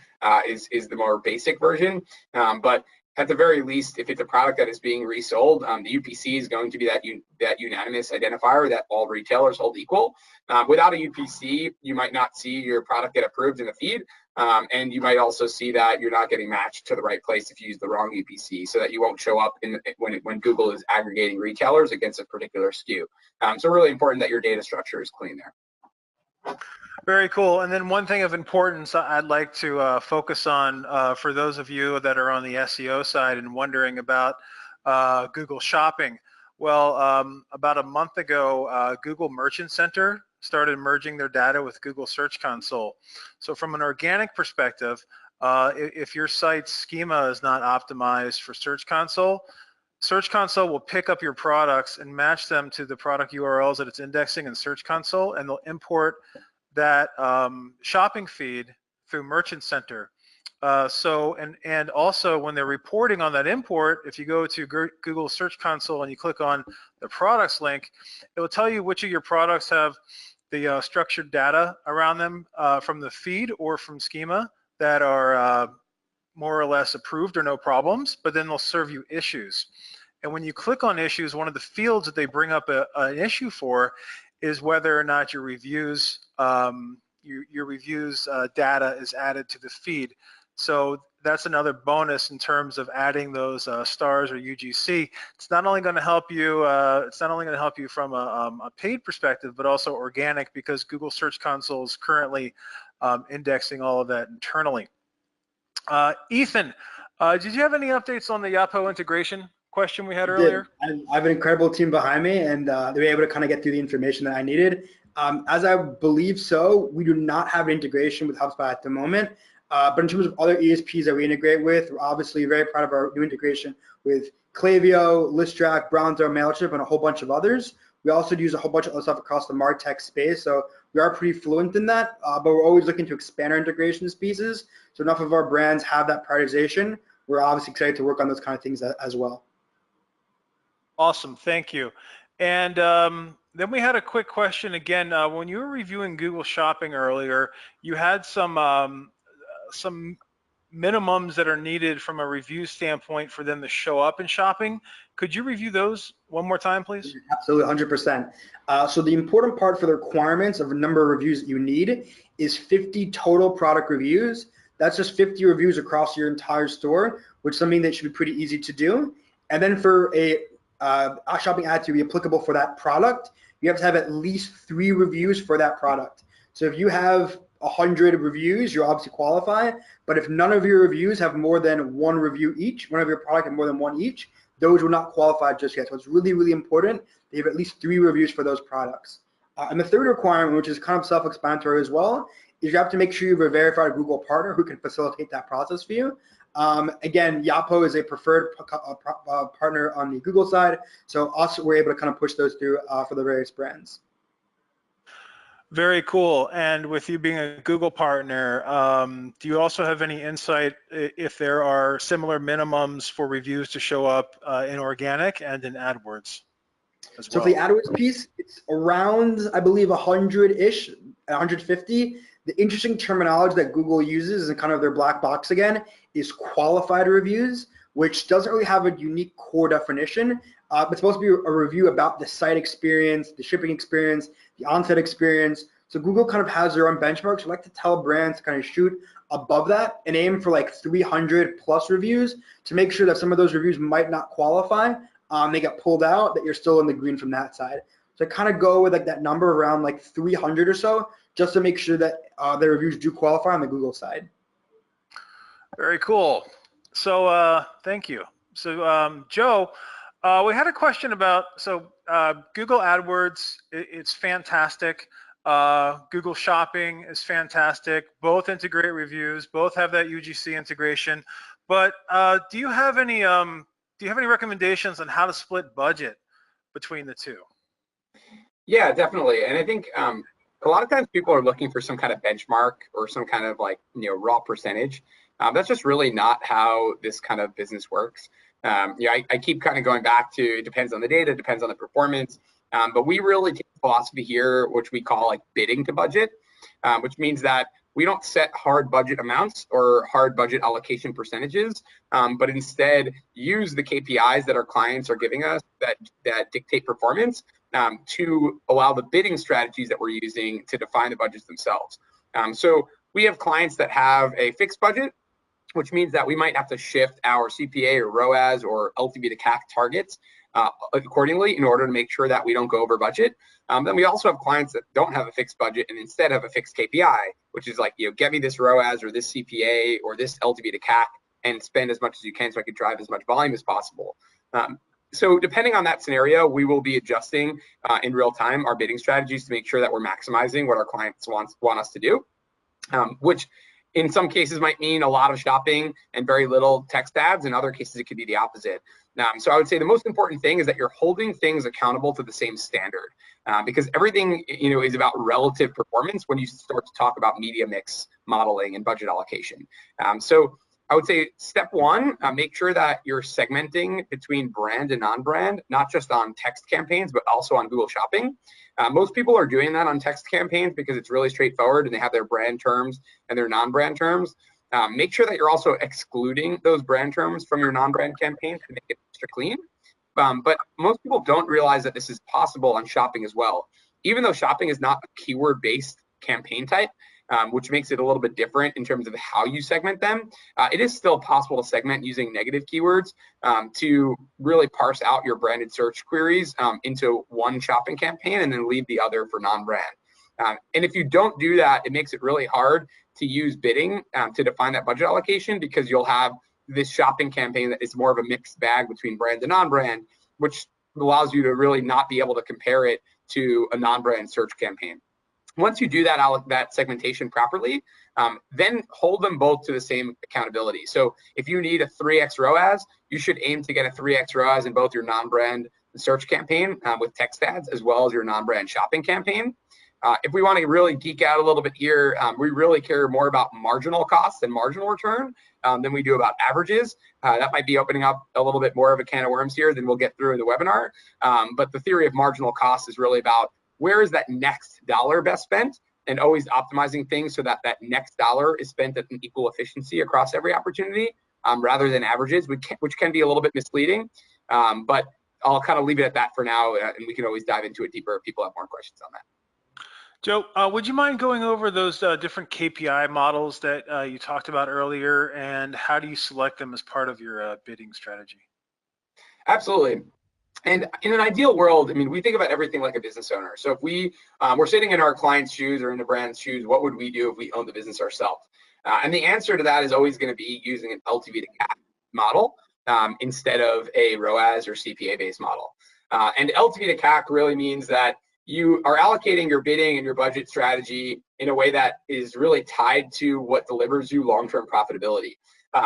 is the more basic version, but at the very least, if it's a product that is being resold, the UPC is going to be that unanimous identifier that all retailers hold equal. Without a UPC, you might not see your product get approved in the feed, and you might also see that you're not getting matched to the right place if you use the wrong UPC, so that you won't show up when Google is aggregating retailers against a particular SKU. So really important that your data structure is clean there. Very cool. And then one thing of importance I'd like to focus on for those of you that are on the SEO side and wondering about Google Shopping. Well, about a month ago, Google Merchant Center started merging their data with Google Search Console. So from an organic perspective, if your site's schema is not optimized for Search Console will pick up your products and match them to the product URLs that it's indexing in Search Console, and they'll import that shopping feed through Merchant Center. And also when they're reporting on that import, if you go to Google Search Console and you click on the products link, it will tell you which of your products have the structured data around them from the feed or from schema that are more or less approved or no problems, but then they'll serve you issues. And when you click on issues, one of the fields that they bring up an issue for is whether or not your reviews data is added to the feed. So that's another bonus in terms of adding those stars or UGC. It's not only going to help you. It's not only going to help you from a paid perspective, but also organic, because Google Search Console is currently indexing all of that internally. Ethan, did you have any updates on the Oppo integration question we had earlier? I have an incredible team behind me, and they were able to kind of get through the information that I needed. As I believe so, we do not have an integration with HubSpot at the moment. But in terms of other ESPs that we integrate with, we're obviously very proud of our new integration with Klaviyo, ListTrack, Brownzo, MailChimp, and a whole bunch of others. We also use a whole bunch of other stuff across the MarTech space, so we are pretty fluent in that, but we're always looking to expand our integrations pieces. So enough of our brands have that prioritization. We're obviously excited to work on those kind of things as well. Awesome, thank you. And then we had a quick question again. When you were reviewing Google Shopping earlier, you had some minimums that are needed from a review standpoint for them to show up in shopping. Could you review those one more time, please? Absolutely, 100%. So the important part for the requirements of a number of reviews that you need is 50 total product reviews. That's just 50 reviews across your entire store, which is something that should be pretty easy to do. And then for a shopping ad to be applicable for that product, you have to have at least 3 reviews for that product. So if you have 100 reviews, you obviously qualify. But if none of your reviews have more than 1 review each, one of your product have more than 1 each, those will not qualify just yet. So it's really, really important that you have at least 3 reviews for those products. And the third requirement, which is kind of self-explanatory as well, is you have to make sure you have a verified Google partner who can facilitate that process for you. Again, Yapo is a preferred partner on the Google side. So we're able to kind of push those through for the various brands. Very cool. And with you being a Google partner, do you also have any insight if there are similar minimums for reviews to show up in organic and in AdWords as well? So for the AdWords piece, it's around, I believe, 100-ish, 150. The interesting terminology that Google uses and kind of their black box again is qualified reviews, which doesn't really have a unique core definition. It's supposed to be a review about the site experience, the shipping experience, the on-site experience. So Google kind of has their own benchmarks. I like to tell brands to kind of shoot above that and aim for like 300 plus reviews to make sure that some of those reviews might not qualify. They get pulled out, that you're still in the green from that side. So I kind of go with like that number around like 300 or so, just to make sure that the reviews do qualify on the Google side. Very cool. So thank you. So Joe, we had a question about, Google AdWords, it's fantastic. Google Shopping is fantastic. Both integrate reviews, both have that UGC integration. But do you have any recommendations on how to split budget between the two? Yeah, definitely. And I think a lot of times people are looking for some kind of benchmark or some kind of like, raw percentage. That's just really not how this kind of business works. I keep kind of going back to, it depends on the data, it depends on the performance. But we really take a philosophy here, which we call like bidding to budget, which means that we don't set hard budget amounts or hard budget allocation percentages, but instead use the KPIs that our clients are giving us that dictate performance to allow the bidding strategies that we're using to define the budgets themselves. So we have clients that have a fixed budget, which means that we might have to shift our CPA or ROAS or LTV to CAC targets accordingly in order to make sure that we don't go over budget. Then we also have clients that don't have a fixed budget and instead have a fixed KPI, which is like, get me this ROAS or this CPA or this LTV to CAC and spend as much as you can so I could drive as much volume as possible. So depending on that scenario, we will be adjusting in real time our bidding strategies to make sure that we're maximizing what our clients want us to do, which in some cases might mean a lot of shopping and very little text ads. In other cases, it could be the opposite. So I would say the most important thing is that you're holding things accountable to the same standard, because everything is about relative performance when you start to talk about media mix modeling and budget allocation. So I would say step one, make sure that you're segmenting between brand and non-brand, not just on text campaigns, but also on Google Shopping. Most people are doing that on text campaigns because it's really straightforward and they have their brand terms and their non-brand terms. Make sure that you're also excluding those brand terms from your non-brand campaigns to make it extra clean. But most people don't realize that this is possible on shopping as well. Even though shopping is not a keyword-based campaign type, which makes it a little bit different in terms of how you segment them, it is still possible to segment using negative keywords to really parse out your branded search queries into one shopping campaign and then leave the other for non-brand. And if you don't do that, it makes it really hard to use bidding to define that budget allocation, because you'll have this shopping campaign that is more of a mixed bag between brand and non-brand, which allows you to really not be able to compare it to a non-brand search campaign. Once you do that segmentation properly, then hold them both to the same accountability. So if you need a 3x ROAS, you should aim to get a 3x ROAS in both your non-brand search campaign with text ads as well as your non-brand shopping campaign. If we want to really geek out a little bit here, we really care more about marginal costs and marginal return than we do about averages. That might be opening up a little bit more of a can of worms here than we'll get through in the webinar. But the theory of marginal cost is really about where is that next dollar best spent, and always optimizing things so that that next dollar is spent at an equal efficiency across every opportunity, rather than averages, which can be a little bit misleading. But I'll kind of leave it at that for now, and we can always dive into it deeper if people have more questions on that. Joe, would you mind going over those different KPI models that you talked about earlier, and how do you select them as part of your bidding strategy? Absolutely. And in an ideal world, I mean, we think about everything like a business owner. So if we were sitting in our client's shoes or in the brand's shoes, what would we do if we owned the business ourselves? And the answer to that is always going to be using an LTV to CAC model instead of a ROAS or CPA-based model. And LTV to CAC really means that you are allocating your bidding and your budget strategy in a way that is really tied to what delivers you long-term profitability.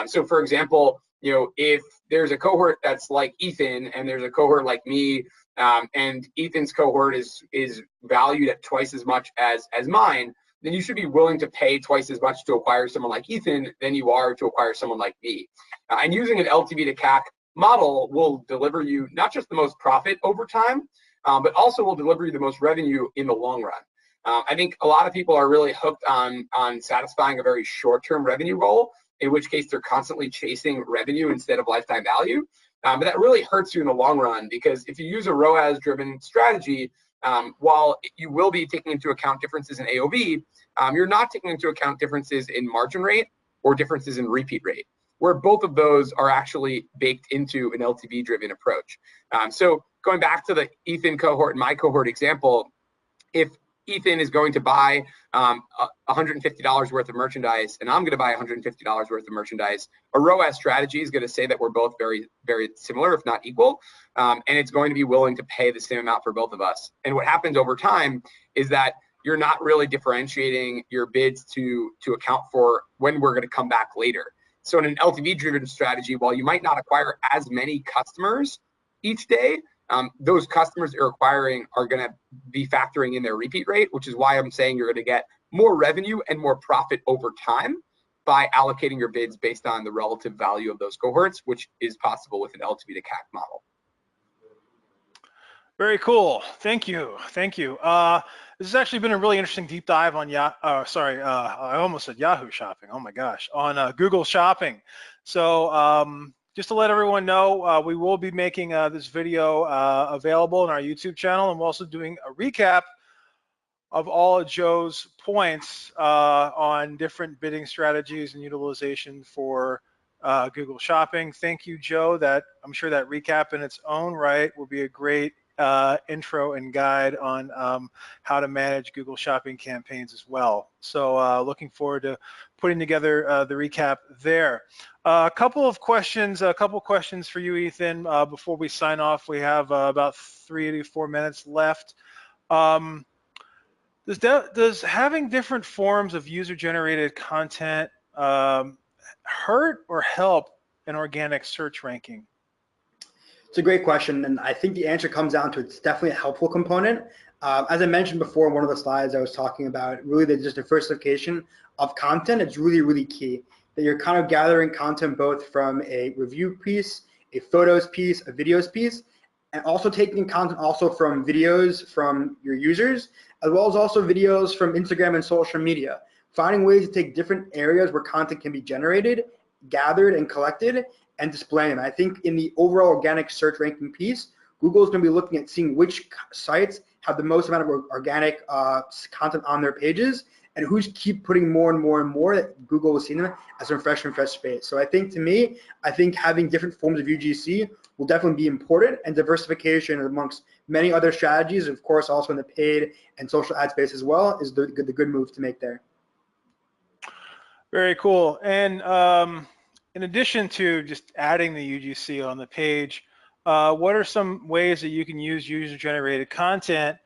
So for example, if there's a cohort that's like Ethan and there's a cohort like me, and Ethan's cohort is valued at twice as much as mine, then you should be willing to pay twice as much to acquire someone like Ethan than you are to acquire someone like me. And using an LTV to CAC model will deliver you not just the most profit over time, but also will deliver you the most revenue in the long run. I think a lot of people are really hooked on satisfying a very short-term revenue goal, in which case they're constantly chasing revenue instead of lifetime value. But that really hurts you in the long run, because if you use a ROAS-driven strategy, while you will be taking into account differences in AOV, you're not taking into account differences in margin rate or differences in repeat rate, where both of those are actually baked into an LTV-driven approach. So going back to the Ethan cohort and my cohort example, if Ethan is going to buy $150 worth of merchandise and I'm going to buy $150 worth of merchandise, a ROAS strategy is going to say that we're both very, very similar, if not equal, and it's going to be willing to pay the same amount for both of us. And what happens over time is that you're not really differentiating your bids to account for when we're going to come back later. So in an LTV-driven strategy, while you might not acquire as many customers each day, those customers you're acquiring are going to be factoring in their repeat rate, which is why I'm saying you're going to get more revenue and more profit over time by allocating your bids based on the relative value of those cohorts, which is possible with an LTV to CAC model. Very cool. Thank you. Thank you. This has actually been a really interesting deep dive on I almost said Yahoo Shopping. Oh my gosh, on Google Shopping. So just to let everyone know, we will be making this video available on our YouTube channel, and we're also doing a recap of all of Joe's points on different bidding strategies and utilization for Google Shopping. Thank you, Joe. I'm sure that recap in its own right will be a great intro and guide on how to manage Google Shopping campaigns as well. So looking forward to putting together the recap there. A couple questions for you, Ethan, before we sign off. We have about 3 to 4 minutes left. Does having different forms of user-generated content hurt or help an organic search ranking? It's a great question, and I think the answer comes down to it's definitely a helpful component. As I mentioned before in one of the slides I was talking about, really just diversification of content is really, really key. That you're kind of gathering content both from a review piece, a photos piece, a videos piece, and also taking content also from videos from your users, as well as also videos from Instagram and social media. Finding ways to take different areas where content can be generated, gathered, and collected, and displaying them. I think in the overall organic search ranking piece, Google is going to be looking at seeing which sites have the most amount of organic content on their pages, and who's keep putting more and more and more that Google is seeing them as a fresh space. So I think, to me, I think having different forms of UGC will definitely be important, and diversification amongst many other strategies, of course, also in the paid and social ad space as well, is the good move to make there. Very cool. And in addition to just adding the UGC on the page, what are some ways that you can use user-generated content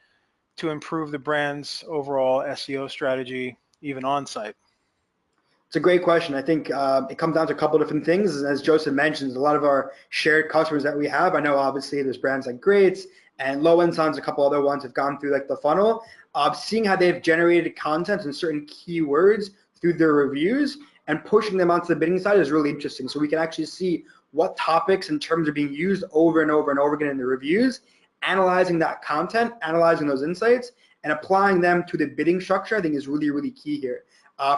to improve the brand's overall SEO strategy, even on-site? It's a great question. I think it comes down to a couple different things. As Joseph mentions, a lot of our shared customers that we have, I know obviously there's brands like Greats and Low End Suns, a couple other ones have gone through like the funnel, seeing how they've generated content and certain keywords through their reviews and pushing them onto the bidding side is really interesting. So we can actually see what topics in terms of being used over and over and over again in the reviews, analyzing that content, analyzing those insights, and applying them to the bidding structure, I think is really, really key here.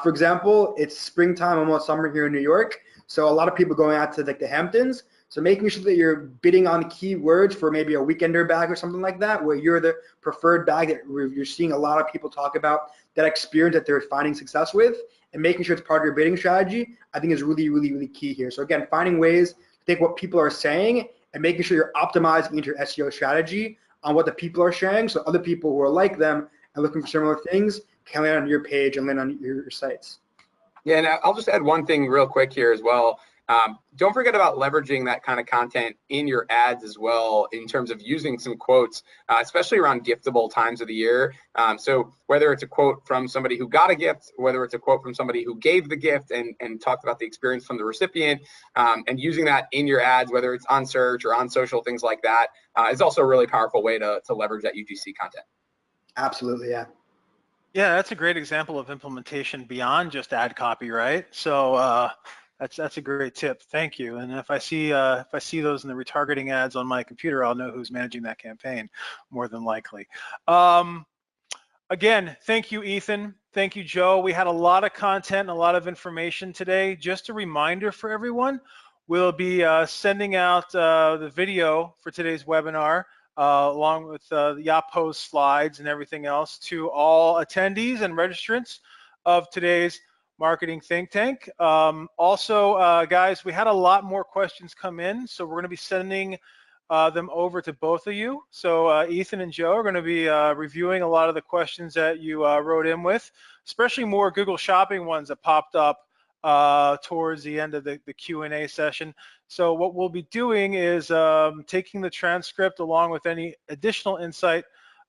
For example, it's springtime, almost summer here in New York. So a lot of people going out to like the Hamptons. So making sure that you're bidding on keywords for maybe a weekender bag or something like that, where you're the preferred bag that you're seeing a lot of people talk about, that experience that they're finding success with, and making sure it's part of your bidding strategy, I think is really, really, really key here. So again, finding ways to take what people are saying and making sure you're optimizing into your SEO strategy on what the people are sharing, so other people who are like them and looking for similar things can land on your page and land on your sites. Yeah, and I'll just add one thing real quick here as well. Don't forget about leveraging that kind of content in your ads as well, in terms of using some quotes, especially around giftable times of the year. So whether it's a quote from somebody who got a gift, whether it's a quote from somebody who gave the gift and talked about the experience from the recipient, and using that in your ads, whether it's on search or on social, things like that, is also a really powerful way to leverage that UGC content. Absolutely, yeah. Yeah, that's a great example of implementation beyond just ad copy, right? So that's a great tip. Thank you. And if I see those in the retargeting ads on my computer, I'll know who's managing that campaign, more than likely. Again, thank you, Ethan. Thank you, Joe. We had a lot of content and a lot of information today. Just a reminder for everyone, we'll be sending out the video for today's webinar, along with the Yacht post slides and everything else, to all attendees and registrants of today's Marketing Think Tank. Also, guys, we had a lot more questions come in, so we're going to be sending them over to both of you. So Ethan and Joe are going to be reviewing a lot of the questions that you wrote in with, especially more Google Shopping ones that popped up towards the end of the Q&A session. So what we'll be doing is taking the transcript along with any additional insight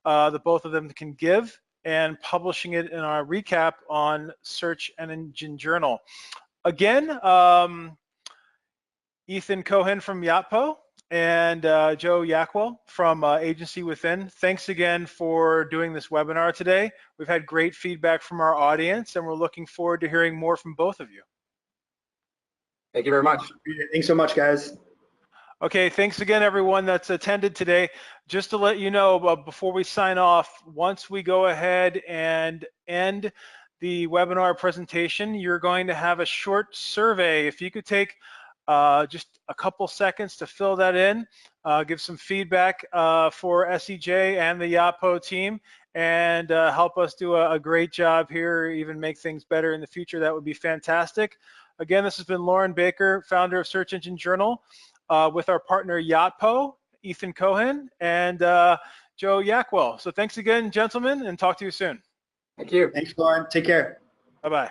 that both of them can give, and publishing it in our recap on Search Engine Journal. Again, Ethan Cohen from Yacht and Joe Rockwell from Agency Within, thanks again for doing this webinar today. We've had great feedback from our audience, and we're looking forward to hearing more from both of you. Thank you very much. Thanks so much, guys. Okay, thanks again, everyone that's attended today. Just to let you know, before we sign off, once we go ahead and end the webinar presentation, you're going to have a short survey. If you could take just a couple seconds to fill that in, give some feedback for SEJ and the Yacht team, and help us do a great job here, even make things better in the future, that would be fantastic. Again, this has been Lauren Baker, founder of Search Engine Journal, with our partner Yacht, Ethan Cohen, and Joe Rockwell. So thanks again, gentlemen, and talk to you soon. Thank you. Thanks, Lauren. Take care. Bye-bye.